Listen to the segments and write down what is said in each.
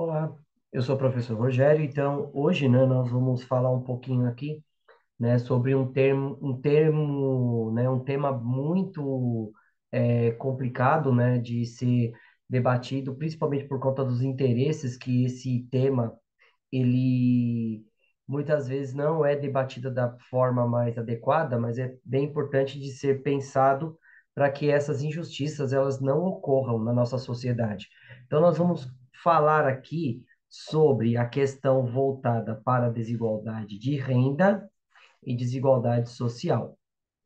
Olá, eu sou o professor Rogério, então hoje, né, nós vamos falar um pouquinho aqui, né, sobre um tema muito complicado, né, de ser debatido, principalmente por conta dos interesses que esse tema, ele muitas vezes não é debatido da forma mais adequada, mas é bem importante de ser pensado para que essas injustiças elas não ocorram na nossa sociedade. Então nós vamos falar aqui sobre a questão voltada para a desigualdade de renda e desigualdade social.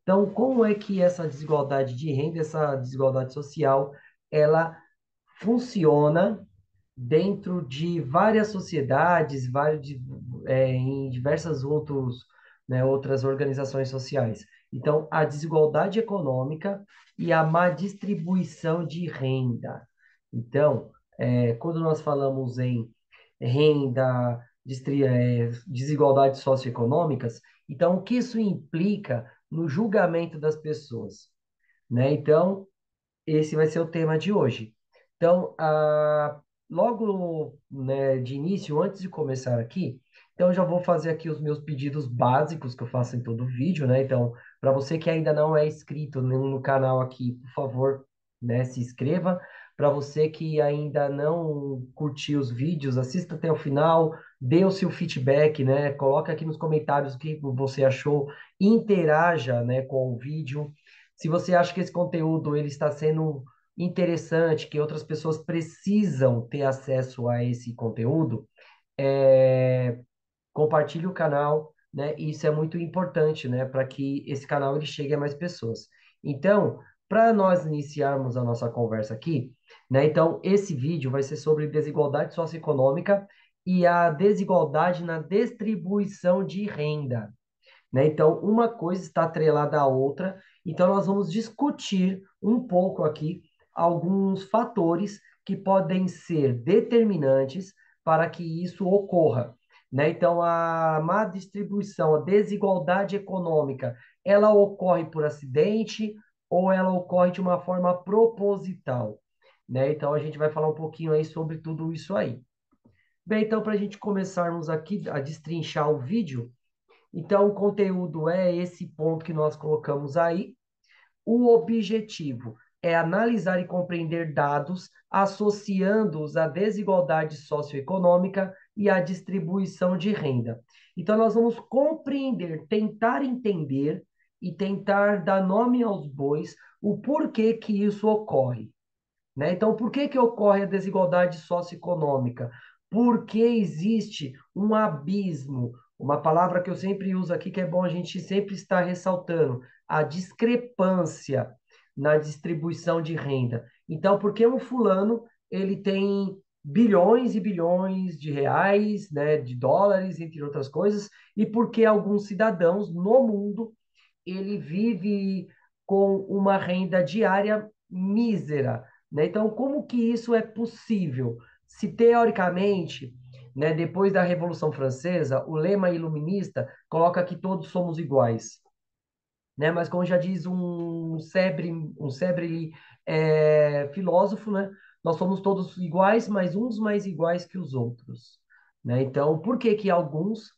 Então, como é que essa desigualdade de renda, essa desigualdade social, ela funciona dentro de várias sociedades, em diversas outras organizações sociais. Então, a desigualdade econômica e a má distribuição de renda. Então, quando nós falamos em renda, desigualdades socioeconômicas, então o que isso implica no julgamento das pessoas, né? Então, esse vai ser o tema de hoje. Então, logo, né, de início, antes de começar aqui, então eu já vou fazer aqui os meus pedidos básicos que eu faço em todo vídeo, né? Então, para você que ainda não é inscrito no canal aqui, por favor, né, se inscreva. Para você que ainda não curtiu os vídeos, assista até o final, dê o seu feedback, né? Coloca aqui nos comentários o que você achou, interaja, né, com o vídeo. Se você acha que esse conteúdo ele está sendo interessante, que outras pessoas precisam ter acesso a esse conteúdo, é, compartilhe o canal, né? E isso é muito importante, né? Para que esse canal ele chegue a mais pessoas. Então, para nós iniciarmos a nossa conversa aqui, né? Então, esse vídeo vai ser sobre desigualdade socioeconômica e a desigualdade na distribuição de renda, né? Então, uma coisa está atrelada à outra. Então, nós vamos discutir um pouco aqui alguns fatores que podem ser determinantes para que isso ocorra, né? Então, a má distribuição, a desigualdade econômica, ela ocorre por acidente ou ela ocorre de uma forma proposital, né? Então, a gente vai falar um pouquinho aí sobre tudo isso aí. Bem, então, para a gente começarmos aqui a destrinchar o vídeo, então, o conteúdo é esse ponto que nós colocamos aí. O objetivo é analisar e compreender dados, associando-os à desigualdade socioeconômica e à distribuição de renda. Então, nós vamos compreender, tentar entender e tentar dar nome aos bois o porquê que isso ocorre, né? Então, por que que ocorre a desigualdade socioeconômica? Porque existe um abismo, uma palavra que eu sempre uso aqui, que é bom a gente sempre estar ressaltando, a discrepância na distribuição de renda. Então, porque um fulano, ele tem bilhões e bilhões de reais, né, de dólares, entre outras coisas, e porque alguns cidadãos no mundo, ele vive com uma renda diária mísera, né? Então, como que isso é possível? Se teoricamente, né, depois da Revolução Francesa, o lema iluminista coloca que todos somos iguais, né? Mas como já diz um célebre filósofo, né? Nós somos todos iguais, mas uns mais iguais que os outros, né? Então, por que que alguns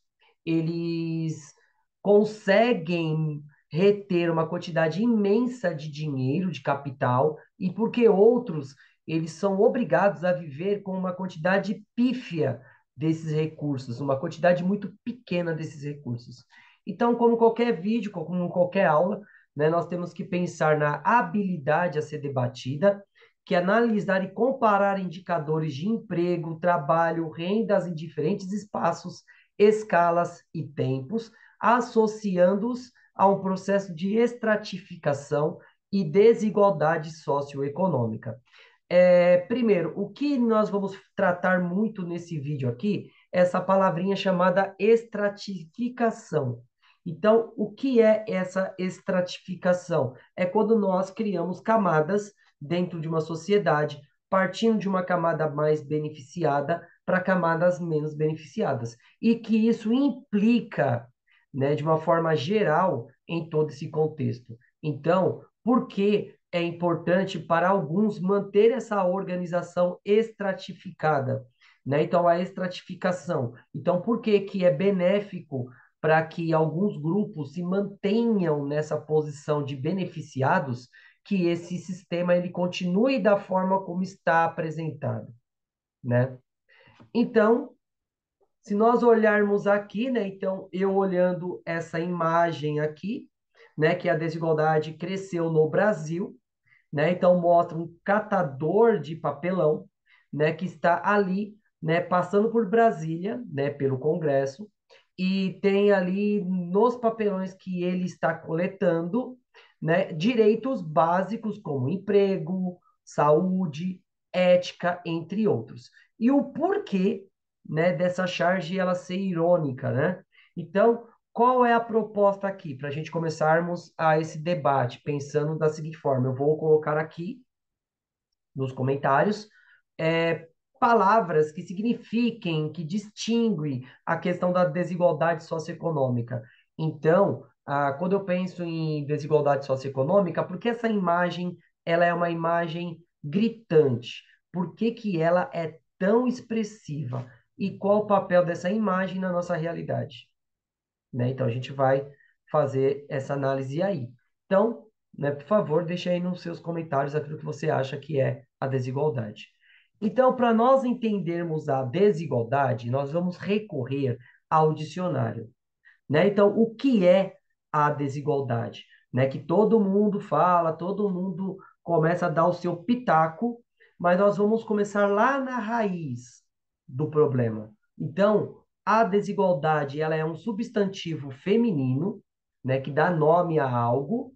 eles conseguem reter uma quantidade imensa de dinheiro, de capital, e por que outros eles são obrigados a viver com uma quantidade pífia desses recursos, uma quantidade muito pequena desses recursos? Então, como qualquer vídeo, como qualquer aula, né, nós temos que pensar na habilidade a ser debatida, que é analisar e comparar indicadores de emprego, trabalho, rendas em diferentes espaços, escalas e tempos, associando-os a um processo de estratificação e desigualdade socioeconômica. Primeiro, o que nós vamos tratar muito nesse vídeo aqui é essa palavrinha chamada estratificação. Então, o que é essa estratificação? É quando nós criamos camadas dentro de uma sociedade, partindo de uma camada mais beneficiada para camadas menos beneficiadas. E que isso implica, né, de uma forma geral em todo esse contexto. Então, por que é importante para alguns manter essa organização estratificada? né? Então, a estratificação. Então, por que que é benéfico para que alguns grupos se mantenham nessa posição de beneficiados, que esse sistema ele continue da forma como está apresentado, né? Então, se nós olharmos aqui, né? Então, eu olhando essa imagem aqui, né? Que a desigualdade cresceu no Brasil, né? Então mostra um catador de papelão, né, que está ali, né, passando por Brasília, né, pelo Congresso, e tem ali nos papelões que ele está coletando, né, direitos básicos como emprego, saúde, ética, entre outros. E o porquê, né, dessa charge ela ser irônica, né? Então, qual é a proposta aqui para a gente começarmos a esse debate, pensando da seguinte forma? Eu vou colocar aqui nos comentários é, palavras que signifiquem, que distinguem a questão da desigualdade socioeconômica. Então, quando eu penso em desigualdade socioeconômica, por que essa imagem ela é uma imagem gritante? Por que que ela é tão expressiva? E qual o papel dessa imagem na nossa realidade? Né? Então, a gente vai fazer essa análise aí. Então, né, por favor, deixe aí nos seus comentários aquilo que você acha que é a desigualdade. Então, para nós entendermos a desigualdade, nós vamos recorrer ao dicionário, né? Então, o que é a desigualdade? Né? Que todo mundo fala, todo mundo começa a dar o seu pitaco, mas nós vamos começar lá na raiz do problema. Então, a desigualdade, ela é um substantivo feminino, né, que dá nome a algo,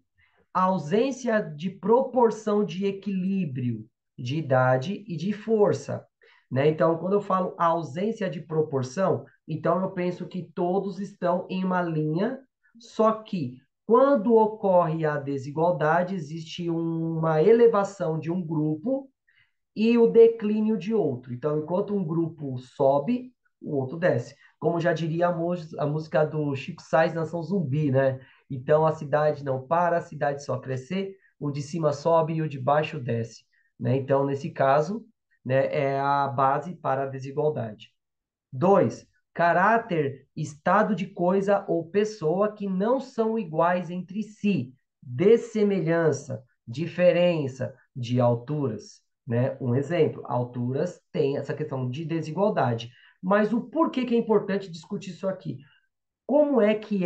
a ausência de proporção de equilíbrio de idade e de força, né? Então, quando eu falo a ausência de proporção, então eu penso que todos estão em uma linha, só que quando ocorre a desigualdade, existe uma elevação de um grupo e o declínio de outro. Então, enquanto um grupo sobe, o outro desce. Como já diria a música do Chico Sainz, Nação Zumbi, né? Então, a cidade não para, a cidade só crescer, o de cima sobe e o de baixo desce, né? Então, nesse caso, né, é a base para a desigualdade. Dois, caráter, estado de coisa ou pessoa que não são iguais entre si, dessemelhança, diferença de alturas, né? Um exemplo, alturas tem essa questão de desigualdade. Mas o porquê que é importante discutir isso aqui? Como é que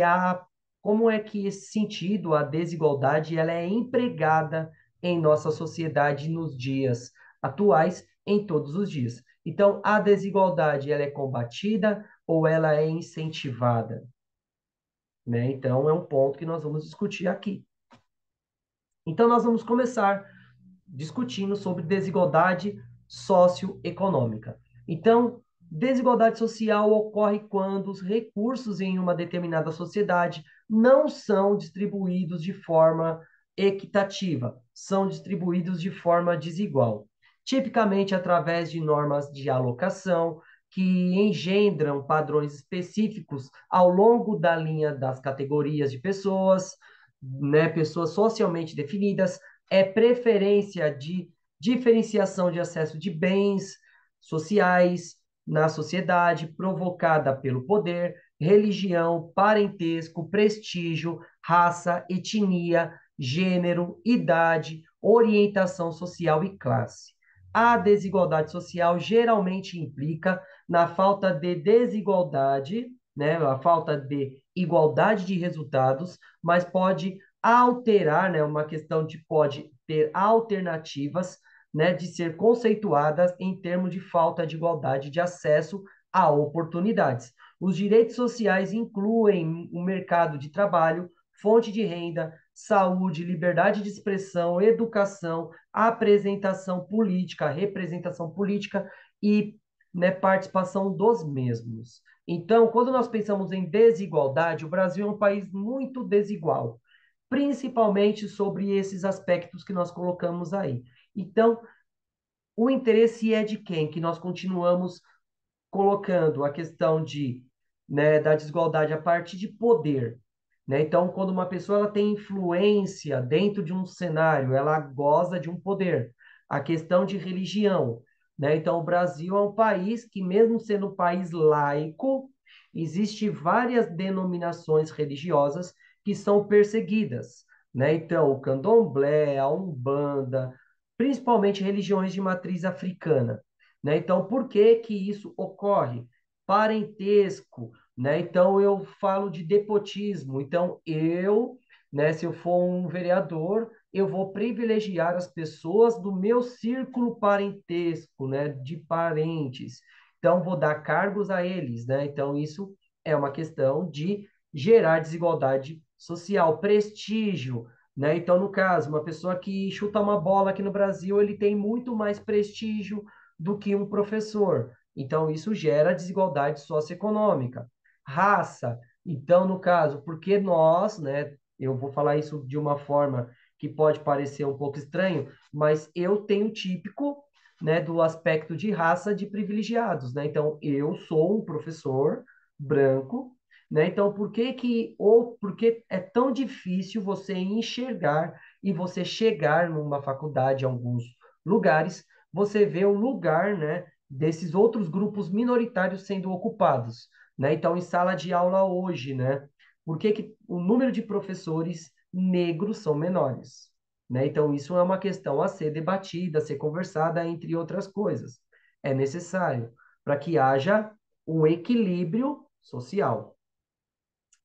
como é que esse sentido, a desigualdade, ela é empregada em nossa sociedade nos dias atuais, em todos os dias? Então, a desigualdade, ela é combatida ou ela é incentivada, né? Então, é um ponto que nós vamos discutir aqui. Então, nós vamos começar discutindo sobre desigualdade socioeconômica. Então, desigualdade social ocorre quando os recursos em uma determinada sociedade não são distribuídos de forma equitativa, são distribuídos de forma desigual, tipicamente através de normas de alocação que engendram padrões específicos ao longo da linha das categorias de pessoas, né, pessoas socialmente definidas, é preferência de diferenciação de acesso de bens sociais na sociedade provocada pelo poder, religião, parentesco, prestígio, raça, etnia, gênero, idade, orientação social e classe. A desigualdade social geralmente implica na falta de desigualdade, né, a falta de igualdade de resultados, mas pode alterar, né, uma questão de pode ter alternativas, né, de ser conceituadas em termos de falta de igualdade de acesso a oportunidades. Os direitos sociais incluem o mercado de trabalho, fonte de renda, saúde, liberdade de expressão, educação, apresentação política, representação política e, né, participação dos mesmos. Então, quando nós pensamos em desigualdade, o Brasil é um país muito desigual, principalmente sobre esses aspectos que nós colocamos aí. Então, o interesse é de quem? Que nós continuamos colocando a questão de, né, da desigualdade a partir de poder. Né? Então, quando uma pessoa ela tem influência dentro de um cenário, ela goza de um poder. A questão de religião. né? Então, o Brasil é um país que, mesmo sendo um país laico, existe várias denominações religiosas que são perseguidas, né? Então, o candomblé, a umbanda, principalmente religiões de matriz africana, né? Então, por que que isso ocorre? Parentesco, né? Então, eu falo de nepotismo. Então, né, se eu for um vereador, eu vou privilegiar as pessoas do meu círculo parentesco, né, de parentes. Então, vou dar cargos a eles, né? Então, isso é uma questão de gerar desigualdade social, prestígio, né? Então, no caso, uma pessoa que chuta uma bola aqui no Brasil, ele tem muito mais prestígio do que um professor. Então, isso gera desigualdade socioeconômica. Raça. Então, no caso, porque nós, né, eu vou falar isso de uma forma que pode parecer um pouco estranho, mas eu tenho típico, né, do aspecto de raça de privilegiados, né? Então, eu sou um professor branco, né? Então, por que é tão difícil você enxergar e você chegar numa faculdade, em alguns lugares, você vê o lugar, né, desses outros grupos minoritários sendo ocupados, né? Então, em sala de aula hoje, né? Por que que o número de professores negros são menores? Né? Então, isso é uma questão a ser debatida, a ser conversada, entre outras coisas. É necessário para que haja um equilíbrio social.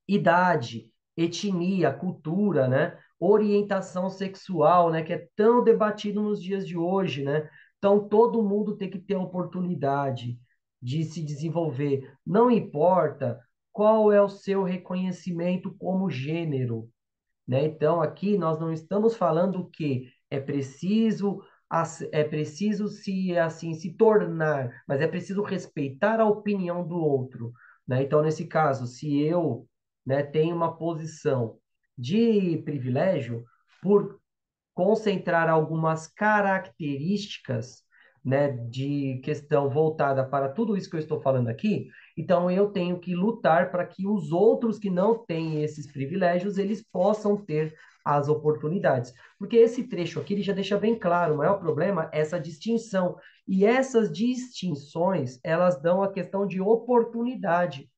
Idade, etnia, cultura, né? Orientação sexual, né? Que é tão debatido nos dias de hoje, né? Então, todo mundo tem que ter a oportunidade de se desenvolver. Não importa qual é o seu reconhecimento como gênero, né? Então, aqui nós não estamos falando que é preciso se assim se tornar, mas é preciso respeitar a opinião do outro, né? Então, nesse caso, se eu, né, tenho uma posição de privilégio por concentrar algumas características, né, de questão voltada para tudo isso que eu estou falando aqui, então eu tenho que lutar para que os outros que não têm esses privilégios, eles possam ter as oportunidades. Porque esse trecho aqui ele já deixa bem claro, o maior problema é essa distinção. E essas distinções, elas dão a questão de oportunidade.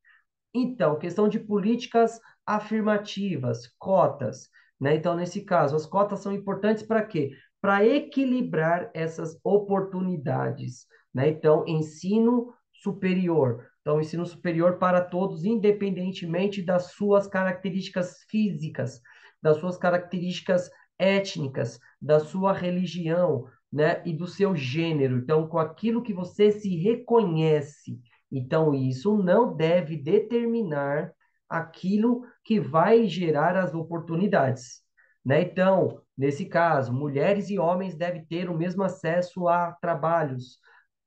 Então, questão de políticas afirmativas, cotas, né? Então, nesse caso, as cotas são importantes para quê? Para equilibrar essas oportunidades, né? Então, ensino superior. Então, ensino superior para todos, independentemente das suas características físicas, das suas características étnicas, da sua religião, né? E do seu gênero. Então, com aquilo que você se reconhece. Então, isso não deve determinar aquilo que vai gerar as oportunidades, né? Então, nesse caso, mulheres e homens devem ter o mesmo acesso a trabalhos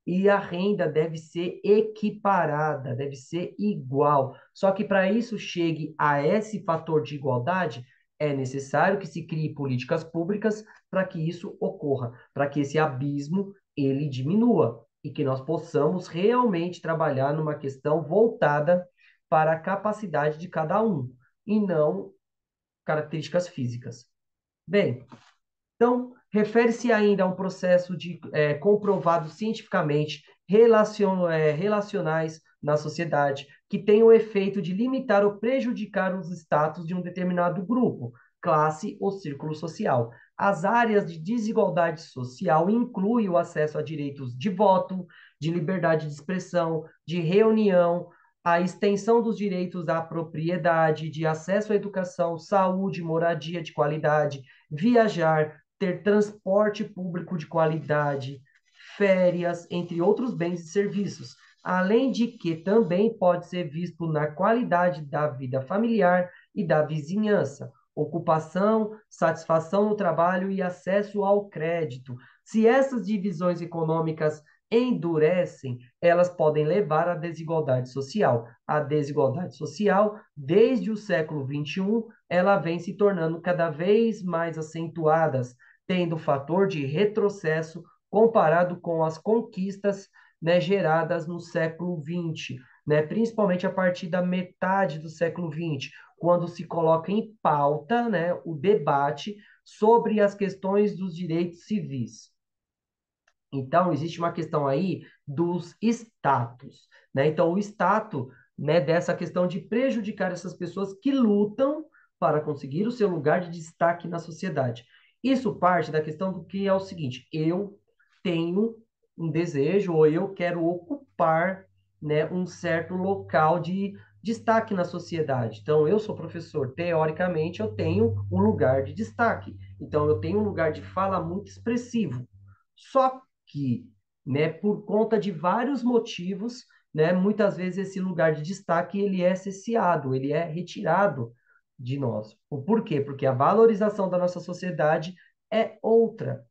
e a renda deve ser equiparada, deve ser igual. Só que para isso chegue a esse fator de igualdade, é necessário que se crie políticas públicas para que isso ocorra, para que esse abismo ele diminua e que nós possamos realmente trabalhar numa questão voltada para a capacidade de cada um e não características físicas. Bem, então, refere-se ainda a um processo de comprovado cientificamente relacionais na sociedade, que tem o efeito de limitar ou prejudicar os status de um determinado grupo, classe ou círculo social. As áreas de desigualdade social incluem o acesso a direitos de voto, de liberdade de expressão, de reunião, a extensão dos direitos à propriedade, de acesso à educação, saúde, moradia de qualidade, viajar, ter transporte público de qualidade, férias, entre outros bens e serviços, além de que também pode ser visto na qualidade da vida familiar e da vizinhança, ocupação, satisfação no trabalho e acesso ao crédito. Se essas divisões econômicas endurecem, elas podem levar à desigualdade social. A desigualdade social, desde o século XXI, ela vem se tornando cada vez mais acentuadas, tendo o fator de retrocesso comparado com as conquistas, né, geradas no século XX, né, principalmente a partir da metade do século XX, quando se coloca em pauta, né, o debate sobre as questões dos direitos civis. Então, existe uma questão aí dos status, né? Então, o status, né, dessa questão de prejudicar essas pessoas que lutam para conseguir o seu lugar de destaque na sociedade. Isso parte da questão do que é o seguinte: eu tenho um desejo ou eu quero ocupar, né, um certo local de destaque na sociedade. Então, eu sou professor, teoricamente, eu tenho um lugar de destaque. Então, eu tenho um lugar de fala muito expressivo. Só que, né, por conta de vários motivos, né, muitas vezes esse lugar de destaque ele é cesseado, ele é retirado de nós. O porquê? Porque a valorização da nossa sociedade é outra,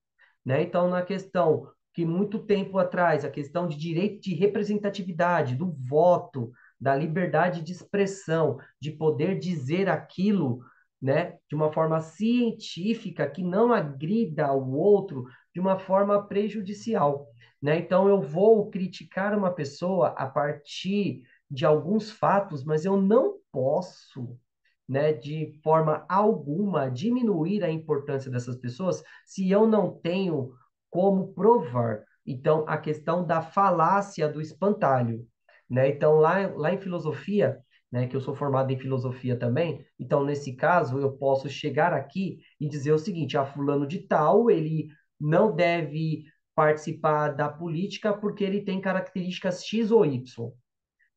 né? Então, na questão que muito tempo atrás, a questão de direito de representatividade, do voto, da liberdade de expressão, de poder dizer aquilo, né, de uma forma científica que não agrida ao outro de uma forma prejudicial, né? Então, eu vou criticar uma pessoa a partir de alguns fatos, mas eu não posso, né, de forma alguma diminuir a importância dessas pessoas se eu não tenho como provar. Então, a questão da falácia do espantalho, né? Então, lá em filosofia, né, que eu sou formado em filosofia também, então, nesse caso, eu posso chegar aqui e dizer o seguinte: a fulano de tal, ele não deve participar da política porque ele tem características X ou Y,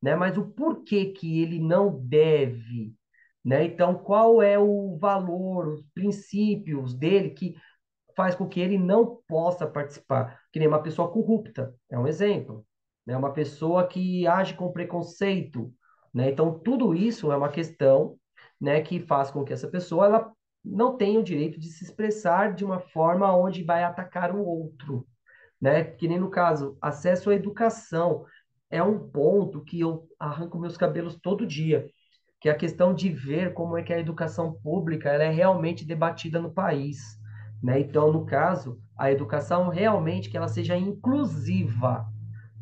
né? Mas o porquê que ele não deve, né? Então, qual é o valor, os princípios dele que faz com que ele não possa participar? Que nem uma pessoa corrupta, é um exemplo, né? Uma pessoa que age com preconceito, né? Então, tudo isso é uma questão, né, que faz com que essa pessoa ela não tenha o direito de se expressar de uma forma onde vai atacar o outro, né? Que nem no caso, acesso à educação é um ponto que eu arranco meus cabelos todo dia, que é a questão de ver como é que a educação pública ela é realmente debatida no país, né? Então, no caso, a educação realmente que ela seja inclusiva,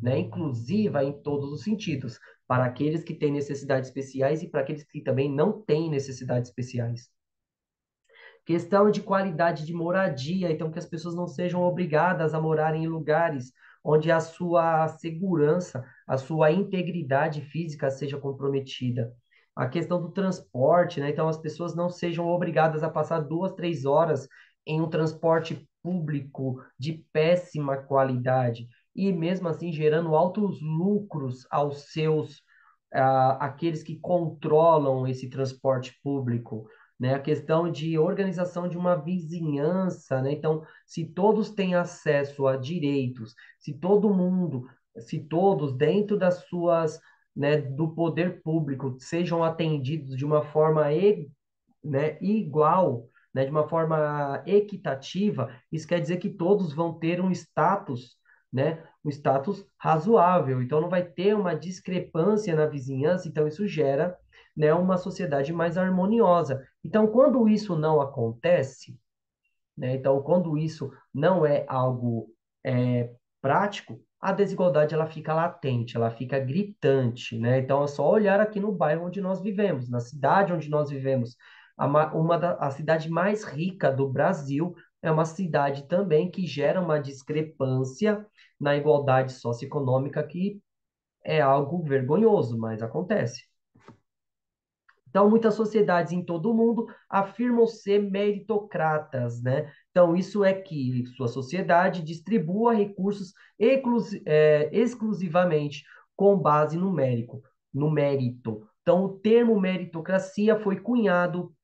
né? Inclusiva em todos os sentidos, para aqueles que têm necessidades especiais e para aqueles que também não têm necessidades especiais. Questão de qualidade de moradia, então que as pessoas não sejam obrigadas a morarem em lugares onde a sua segurança, a sua integridade física seja comprometida. A questão do transporte, né? Então as pessoas não sejam obrigadas a passar 2, 3 horas em um transporte público de péssima qualidade e mesmo assim gerando altos lucros aos seus aqueles que controlam esse transporte público, né? A questão de organização de uma vizinhança, né? Então, se todos têm acesso a direitos, se todo mundo, se todos dentro das suas, né, do poder público sejam atendidos de uma forma, né, igual, né, de uma forma equitativa, isso quer dizer que todos vão ter um status, né, um status razoável. Então não vai ter uma discrepância na vizinhança, então isso gera, né, uma sociedade mais harmoniosa. Então, quando isso não acontece, né? Então, quando isso não é algo prático, a desigualdade ela fica latente, ela fica gritante, né? Então, é só olhar aqui no bairro onde nós vivemos, na cidade onde nós vivemos. A cidade mais rica do Brasil é uma cidade também que gera uma discrepância na igualdade socioeconômica que é algo vergonhoso, mas acontece. Então, muitas sociedades em todo o mundo afirmam ser meritocratas, né? Então, isso é que sua sociedade distribua recursos exclusivamente com base no mérito, no mérito. Então, o termo meritocracia foi cunhado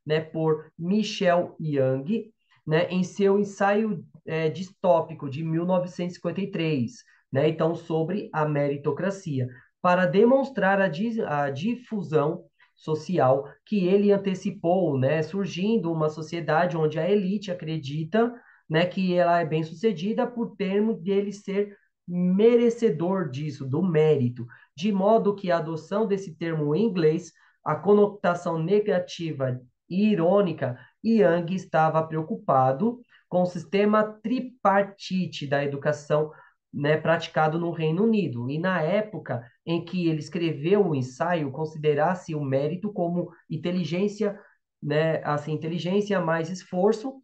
né, por Michel Young, né, em seu ensaio distópico de 1953, né? Então, sobre a meritocracia, para demonstrar a difusão social que ele antecipou, né, surgindo uma sociedade onde a elite acredita, né, que ela é bem-sucedida por termo dele ser merecedor disso, do mérito, de modo que a adoção desse termo em inglês, a conotação negativa e irônica, Young estava preocupado com o sistema tripartite da educação, né, praticado no Reino Unido. E na época em que ele escreveu o ensaio, considerasse o mérito como inteligência, né, assim, inteligência mais esforço,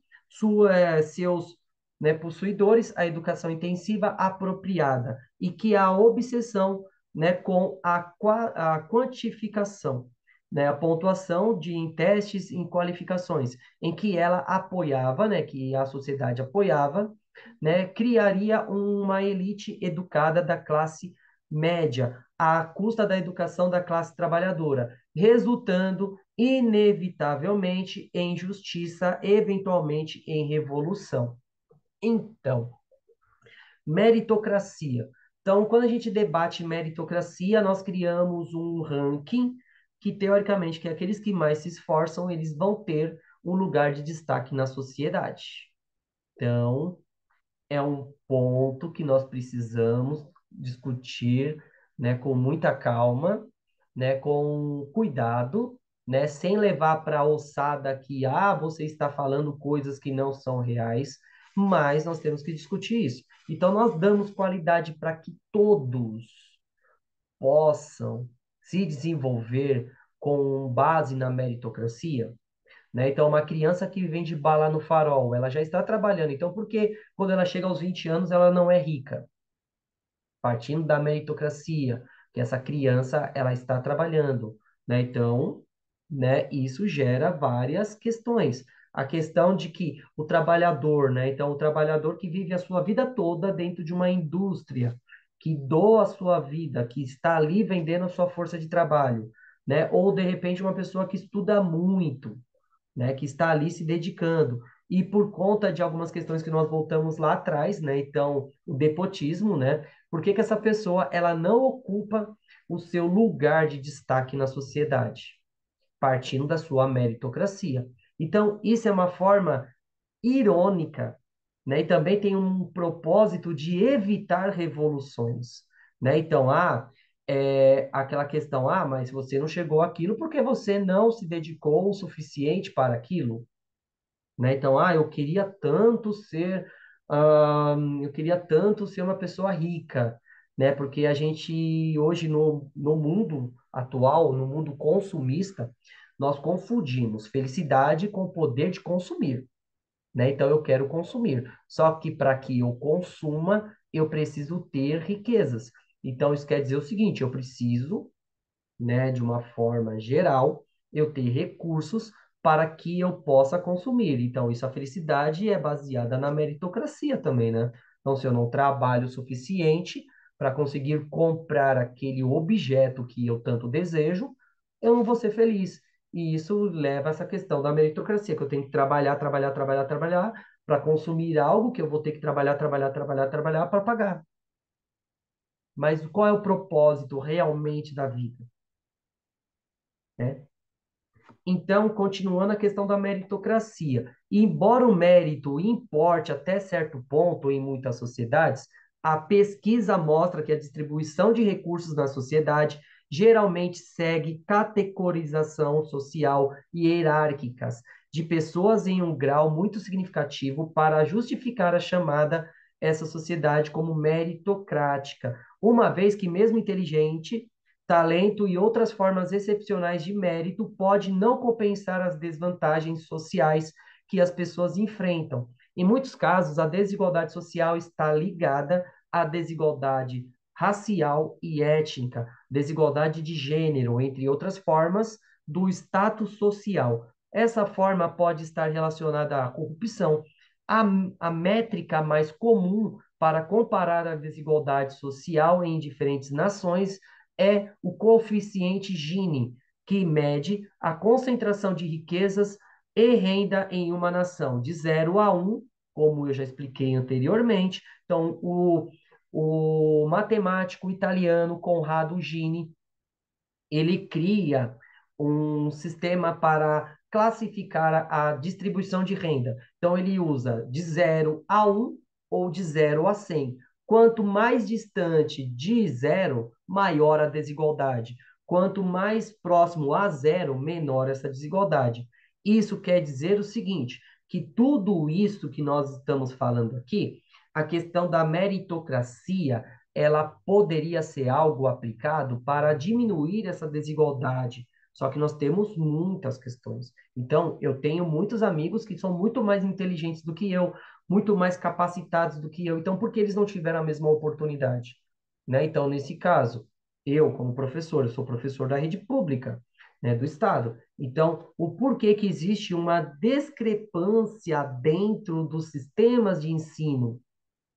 seus, né, possuidores, a educação intensiva apropriada e que a obsessão, né, com a quantificação, né, a pontuação em testes, em qualificações, em que ela apoiava, né, que a sociedade apoiava, né, criaria uma elite educada da classe média, à custa da educação da classe trabalhadora, resultando inevitavelmente em justiça, eventualmente em revolução. Então, meritocracia. Então, quando a gente debate meritocracia, nós criamos um ranking que, teoricamente, que aqueles que mais se esforçam, eles vão ter um lugar de destaque na sociedade. Então, é um ponto que nós precisamos discutir, né, com muita calma, né, com cuidado, né, sem levar para a ossada que, você está falando coisas que não são reais, mas nós temos que discutir isso. Então, nós damos qualidade para que todos possam se desenvolver com base na meritocracia, né? Então, uma criança que vende bala no farol, ela já está trabalhando. Então, por que quando ela chega aos 20 anos ela não é rica? Partindo da meritocracia, que essa criança ela está trabalhando, né? Então, né, isso gera várias questões. A questão de que o trabalhador, né? Então, o trabalhador que vive a sua vida toda dentro de uma indústria, que doa a sua vida, que está ali vendendo a sua força de trabalho, né? Ou de repente uma pessoa que estuda muito, né, que está ali se dedicando. E por conta de algumas questões que nós voltamos lá atrás, né, então, o nepotismo, né, por que que essa pessoa ela não ocupa o seu lugar de destaque na sociedade? Partindo da sua meritocracia. Então, isso é uma forma irônica, né, e também tem um propósito de evitar revoluções, né? Então, aquela questão, mas você não chegou àquilo porque você não se dedicou o suficiente para aquilo, né? Então, eu queria tanto ser uma pessoa rica, né? Porque a gente hoje no mundo atual, no mundo consumista, nós confundimos felicidade com o poder de consumir, né? Então eu quero consumir. Só que para que eu consuma, eu preciso ter riquezas. Então isso quer dizer o seguinte, eu preciso, né, de uma forma geral, eu ter recursos para que eu possa consumir. Então, isso, a felicidade é baseada na meritocracia também, né? Então, se eu não trabalho o suficiente para conseguir comprar aquele objeto que eu tanto desejo, eu não vou ser feliz. E isso leva a essa questão da meritocracia, que eu tenho que trabalhar, trabalhar, trabalhar, trabalhar para consumir algo que eu vou ter que trabalhar, trabalhar, trabalhar, trabalhar para pagar. Mas qual é o propósito realmente da vida, né? Então, continuando a questão da meritocracia, e embora o mérito importe até certo ponto em muitas sociedades, a pesquisa mostra que a distribuição de recursos na sociedade geralmente segue categorização social e hierárquicas de pessoas em um grau muito significativo para justificar a chamada essa sociedade como meritocrática, uma vez que mesmo inteligente talento e outras formas excepcionais de mérito pode não compensar as desvantagens sociais que as pessoas enfrentam. Em muitos casos, a desigualdade social está ligada à desigualdade racial e étnica, desigualdade de gênero, entre outras formas do status social. Essa forma pode estar relacionada à corrupção. A, a métrica mais comum para comparar a desigualdade social em diferentes nações é o coeficiente Gini, que mede a concentração de riquezas e renda em uma nação, de 0 a 1, como eu já expliquei anteriormente. Então, o matemático italiano Conrado Gini, ele cria um sistema para classificar a distribuição de renda. Então, ele usa de 0 a 1 ou de 0 a 100. Quanto mais distante de zero, maior a desigualdade. Quanto mais próximo a zero, menor essa desigualdade. Isso quer dizer o seguinte, que tudo isso que nós estamos falando aqui, a questão da meritocracia, ela poderia ser algo aplicado para diminuir essa desigualdade Só que nós temos muitas questões. Então, eu tenho muitos amigos que são muito mais inteligentes do que eu, muito mais capacitados do que eu. Então, por que eles não tiveram a mesma oportunidade? Né? Então, nesse caso, eu, como professor, eu sou professor da rede pública, né, do Estado. Então, o porquê que existe uma discrepância dentro dos sistemas de ensino,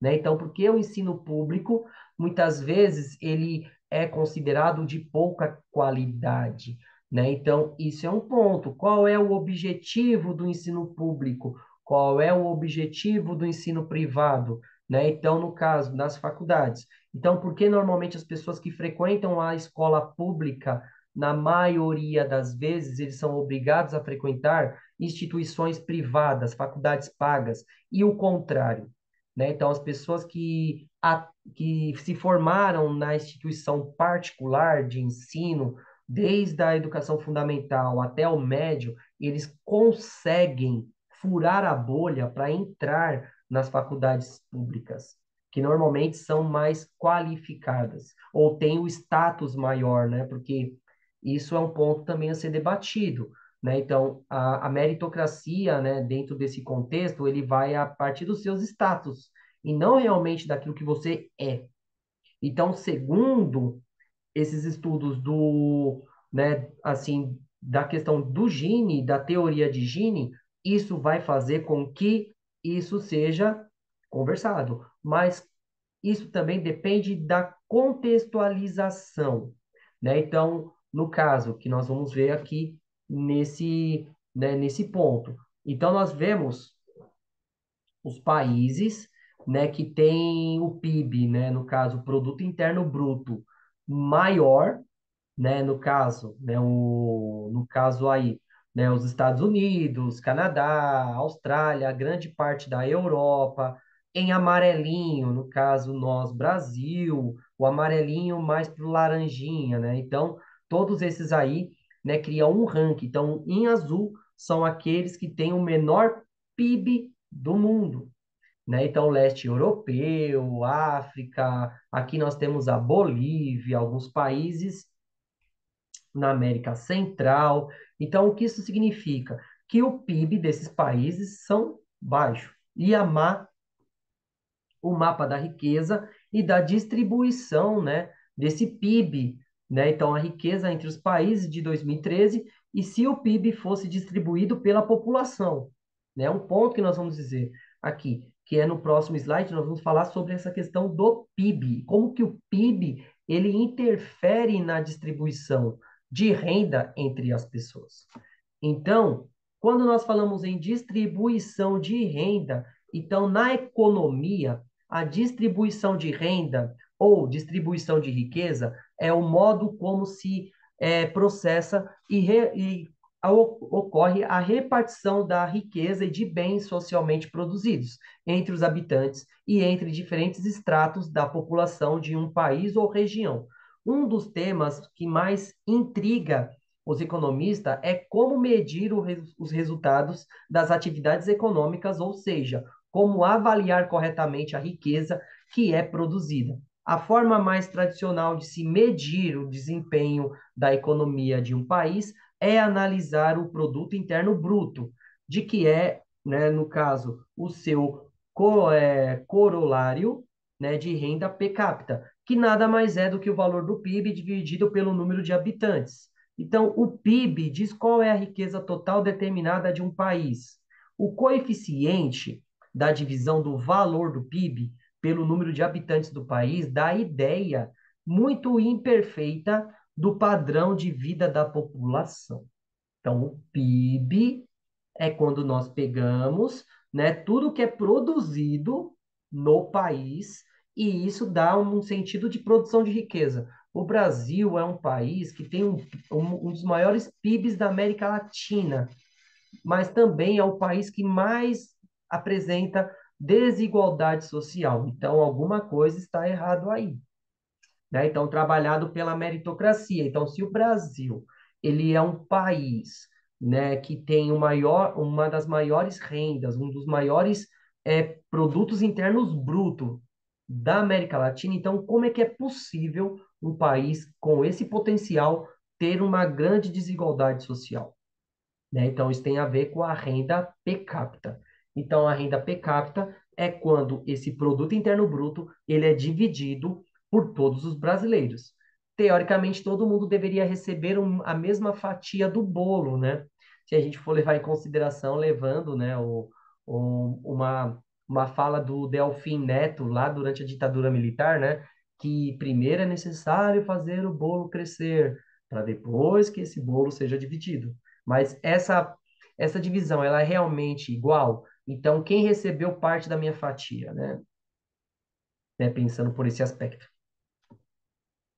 né? Então, porque o ensino público, muitas vezes, ele é considerado de pouca qualidade, né? Então, isso é um ponto. Qual é o objetivo do ensino público? Qual é o objetivo do ensino privado, né? Então, no caso das faculdades. Então, por que normalmente as pessoas que frequentam a escola pública, na maioria das vezes, eles são obrigados a frequentar instituições privadas, faculdades pagas, e o contrário? Né? Então, as pessoas que se formaram na instituição particular de ensino, desde a educação fundamental até o médio, eles conseguem furar a bolha para entrar nas faculdades públicas, que normalmente são mais qualificadas, ou têm o status maior, né? Porque isso é um ponto também a ser debatido. Né? Então, a meritocracia, né, dentro desse contexto, ele vai a partir dos seus status e não realmente daquilo que você é. Então, segundo esses estudos né, assim, da questão do Gini, da teoria de Gini, isso vai fazer com que isso seja conversado. Mas isso também depende da contextualização, né? Então, no caso que nós vamos ver aqui nesse ponto. Então, nós vemos os países, né, que têm o PIB, né, no caso, o Produto Interno Bruto maior, né, no caso aí, né, os Estados Unidos, Canadá, Austrália, grande parte da Europa, em amarelinho, no caso nós, Brasil, o amarelinho mais pro laranjinha, né? Então, todos esses aí, né, criam um ranking. Então, em azul são aqueles que têm o menor PIB do mundo, né? Então, leste europeu, África, aqui nós temos a Bolívia, alguns países na América Central. Então, o que isso significa? Que o PIB desses países são baixos. E o mapa da riqueza e da distribuição, né, desse PIB, né? Então, a riqueza entre os países de 2013 e se o PIB fosse distribuído pela população, né? Um ponto que nós vamos dizer aqui, que é no próximo slide, nós vamos falar sobre essa questão do PIB, como que o PIB ele interfere na distribuição de renda entre as pessoas. Então, quando nós falamos em distribuição de renda, então na economia, a distribuição de renda ou distribuição de riqueza é o modo como se processa ocorre a repartição da riqueza e de bens socialmente produzidos entre os habitantes e entre diferentes estratos da população de um país ou região. Um dos temas que mais intriga os economistas é como medir os resultados das atividades econômicas, ou seja, como avaliar corretamente a riqueza que é produzida. A forma mais tradicional de se medir o desempenho da economia de um país é analisar o produto interno bruto, de que é, né, no caso, o seu corolário, né, de renda per capita, que nada mais é do que o valor do PIB dividido pelo número de habitantes. Então, o PIB diz qual é a riqueza total determinada de um país. O coeficiente da divisão do valor do PIB pelo número de habitantes do país dá a ideia muito imperfeita do padrão de vida da população. Então, o PIB é quando nós pegamos, né, tudo que é produzido no país e isso dá um sentido de produção de riqueza. O Brasil é um país que tem um dos maiores PIBs da América Latina, mas também é o país que mais apresenta desigualdade social. Então, alguma coisa está errado aí, né? Então, trabalhado pela meritocracia. Então, se o Brasil ele é um país, né, que tem uma das maiores rendas, um dos maiores produtos internos brutos da América Latina, então como é que é possível um país com esse potencial ter uma grande desigualdade social, né? Então, isso tem a ver com a renda per capita. Então, a renda per capita é quando esse produto interno bruto ele é dividido por todos os brasileiros. Teoricamente, todo mundo deveria receber a mesma fatia do bolo, né? Se a gente for levar em consideração, levando, né, uma fala do Delfim Neto lá durante a ditadura militar, né? Que primeiro é necessário fazer o bolo crescer, para depois que esse bolo seja dividido. Mas essa divisão, ela é realmente igual? Então, quem recebeu parte da minha fatia, né? Pensando por esse aspecto.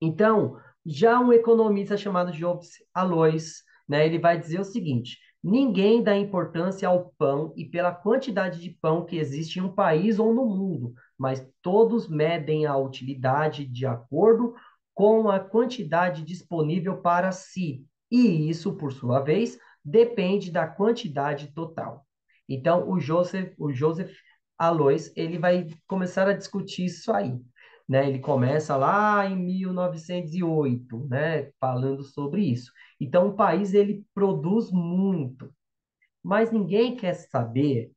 Então, já um economista chamado Jobs Alois, né, ele vai dizer o seguinte: ninguém dá importância ao pão e pela quantidade de pão que existe em um país ou no mundo, mas todos medem a utilidade de acordo com a quantidade disponível para si. E isso, por sua vez, depende da quantidade total. Então, o Joseph Alois, ele vai começar a discutir isso aí, né? Ele começa lá em 1908, né? Falando sobre isso. Então, o país ele produz muito, mas ninguém quer saber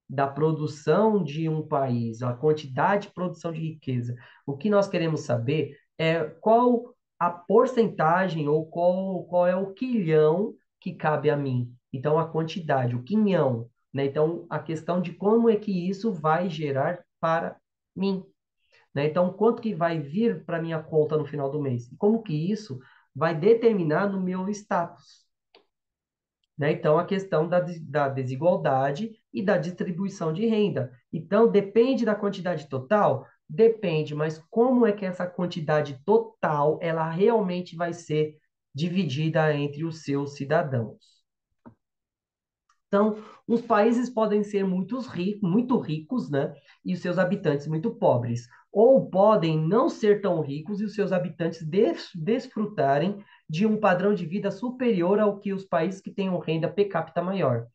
da produção de um país, a quantidade de produção de riqueza. O que nós queremos saber é qual a porcentagem ou qual é o quilhão que cabe a mim. Então, a quantidade, o quinhão, né? Então, a questão de como é que isso vai gerar para mim, né? Então, quanto que vai vir para minha conta no final do mês? E como que isso vai determinar no meu status, né? Então, a questão da desigualdade e da distribuição de renda. Então, depende da quantidade total? Depende, mas como é que essa quantidade total, ela realmente vai ser dividida entre os seus cidadãos? Então, os países podem ser muito ricos, né? E os seus habitantes muito pobres. Ou podem não ser tão ricos e os seus habitantes desfrutarem de um padrão de vida superior ao que os países que tenham renda per capita maior.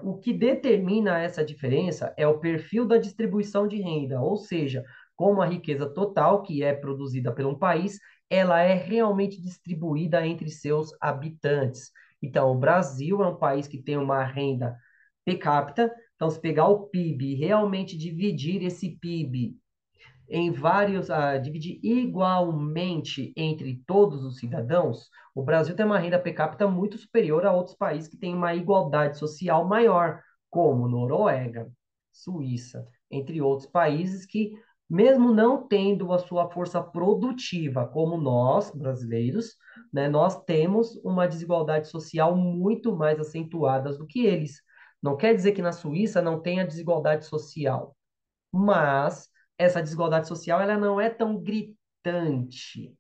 O que determina essa diferença é o perfil da distribuição de renda, ou seja, como a riqueza total que é produzida por um país, ela é realmente distribuída entre seus habitantes. Então, o Brasil é um país que tem uma renda per capita. Então, se pegar o PIB e realmente dividir esse PIB dividir igualmente entre todos os cidadãos, o Brasil tem uma renda per capita muito superior a outros países que têm uma igualdade social maior, como Noruega, Suíça, entre outros países que, mesmo não tendo a sua força produtiva, como nós, brasileiros, né, nós temos uma desigualdade social muito mais acentuada do que eles. Não quer dizer que na Suíça não tenha desigualdade social, mas essa desigualdade social ela não é tão gritante,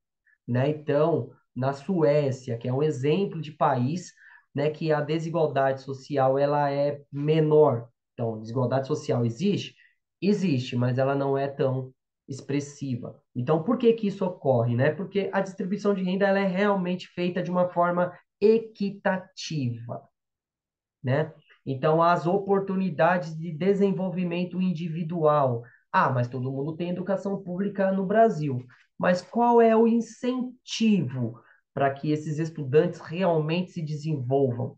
né? Então, na Suécia, que é um exemplo de país, né, que a desigualdade social ela é menor. Então, desigualdade social existe? Existe, mas ela não é tão expressiva. Então, por que que isso ocorre, né? Porque a distribuição de renda ela é realmente feita de uma forma equitativa, né? Então, as oportunidades de desenvolvimento individual. Ah, mas todo mundo tem educação pública no Brasil. Mas qual é o incentivo para que esses estudantes realmente se desenvolvam,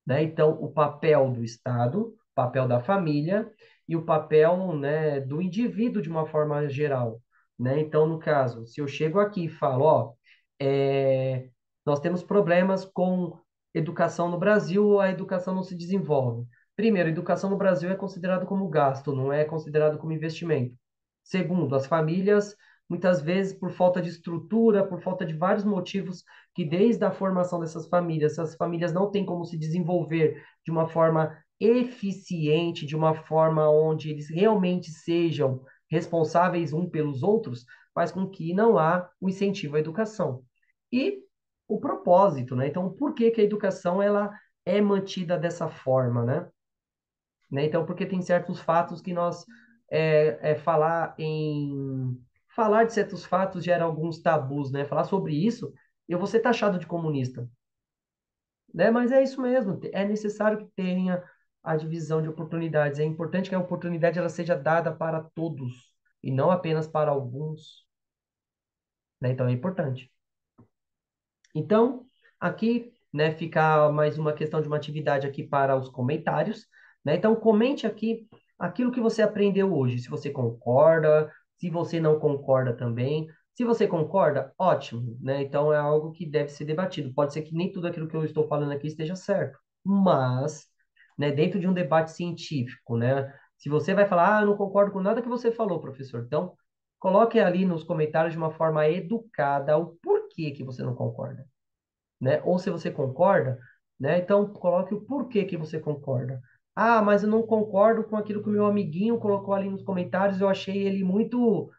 né? Então, o papel do Estado, o papel da família e o papel, né, do indivíduo de uma forma geral, né? Então, no caso, se eu chego aqui e falo, ó, nós temos problemas com educação no Brasil, a educação não se desenvolve. Primeiro, a educação no Brasil é considerado como gasto, não é considerado como investimento. Segundo, as famílias, muitas vezes, por falta de estrutura, por falta de vários motivos, que desde a formação dessas famílias, essas famílias não têm como se desenvolver de uma forma eficiente, de uma forma onde eles realmente sejam responsáveis um pelos outros, faz com que não há o incentivo à educação. E o propósito, né? Então, por que que a educação ela é mantida dessa forma, né? Então, porque tem certos fatos que nós falar de certos fatos gera alguns tabus, né? Falar sobre isso, eu vou ser taxado de comunista, né? Mas é isso mesmo, é necessário que tenha a divisão de oportunidades. É importante que a oportunidade ela seja dada para todos e não apenas para alguns, né? Então é importante. Então, aqui, né, fica mais uma questão de uma atividade aqui para os comentários, né? Então, comente aqui aquilo que você aprendeu hoje, se você concorda, se você não concorda também. Se você concorda, ótimo, né? Então, é algo que deve ser debatido. Pode ser que nem tudo aquilo que eu estou falando aqui esteja certo, mas, né, dentro de um debate científico, né? Se você vai falar, ah, eu não concordo com nada que você falou, professor, então coloque ali nos comentários de uma forma educada o porquê que você não concorda, né? Ou se você concorda, né? Então coloque o porquê que você concorda. Ah, mas eu não concordo com aquilo que o meu amiguinho colocou ali nos comentários, eu achei ele muito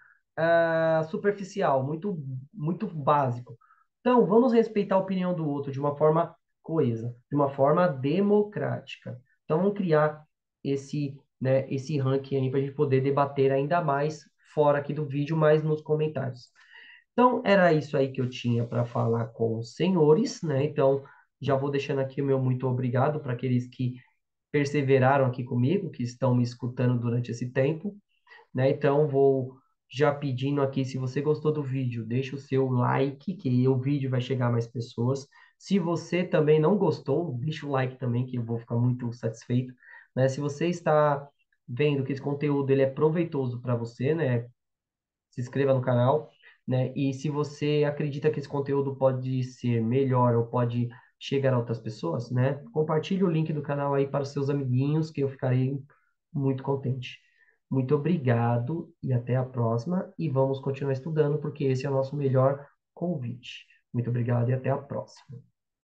superficial, muito básico. Então, vamos respeitar a opinião do outro de uma forma coesa, de uma forma democrática. Então, vamos criar esse ranking aí para a gente poder debater ainda mais fora aqui do vídeo, mais nos comentários. Então, era isso aí que eu tinha para falar com os senhores, né? Então, já vou deixando aqui o meu muito obrigado para aqueles que perseveraram aqui comigo, que estão me escutando durante esse tempo, né? Então, vou já pedindo aqui, se você gostou do vídeo, deixa o seu like, que o vídeo vai chegar a mais pessoas. Se você também não gostou, deixa o like também, que eu vou ficar muito satisfeito, né? Se você está vendo que esse conteúdo ele é proveitoso para você, né? Se inscreva no canal, né? E se você acredita que esse conteúdo pode ser melhor ou pode chegar a outras pessoas, né? Compartilhe o link do canal aí para os seus amiguinhos, que eu ficarei muito contente. Muito obrigado e até a próxima. E vamos continuar estudando, porque esse é o nosso melhor convite. Muito obrigado e até a próxima.